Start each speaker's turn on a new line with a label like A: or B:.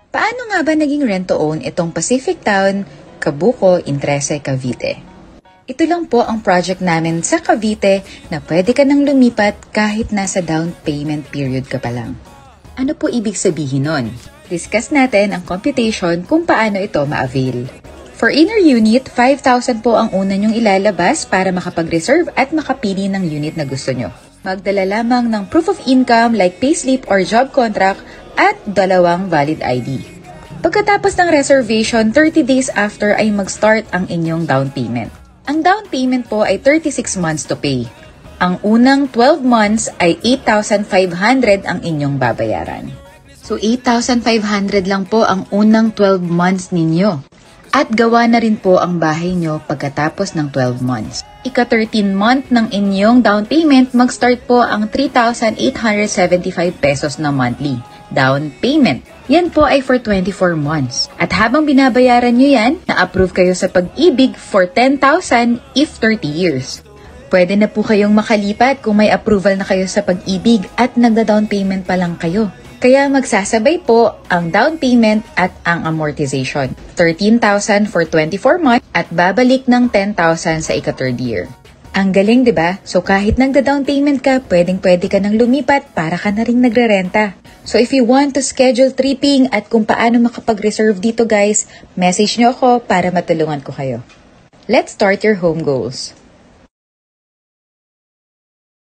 A: Paano nga ba naging rent-to-own itong Pacific Town, Cabuco, Intrese, Cavite? Ito lang po ang project namin sa Cavite na pwede ka nang lumipat kahit nasa down payment period ka pa lang. Ano po ibig sabihin nun? Discuss natin ang computation kung paano ito ma-avail. For inner unit, 5,000 po ang una nyong ilalabas para makapag-reserve at makapili ng unit na gusto nyo. Magdala lamang ng proof of income like payslip or job contract at 2 valid ID. Pagkatapos ng reservation, 30 days after ay mag-start ang inyong down payment. Ang down payment po ay 36 months to pay. Ang unang 12 months ay 8,500 ang inyong babayaran. So 8,500 lang po ang unang 12 months ninyo. At gawa na rin po ang bahay nyo pagkatapos ng 12 months. Ika-13 month ng inyong down payment, mag-start po ang 3,875 pesos na monthly down payment. Yan po ay for 24 months. At habang binabayaran nyo yan, na-approve kayo sa Pag-ibig for 10,000 if 30 years. Pwede na po kayong makalipat kung may approval na kayo sa Pag-ibig at nagda-down payment pa lang kayo. Kaya magsasabay po ang down payment at ang amortization. 13,000 for 24 months at babalik ng 10,000 sa ika-3rd year. Ang galing, di ba? So kahit nagda-down payment ka, pwedeng-pwede ka nang lumipat para ka na ring nagrerenta. So if you want to schedule tripping at kung paano makapag-reserve dito guys, message nyo ako para matulungan ko kayo. Let's start your home goals.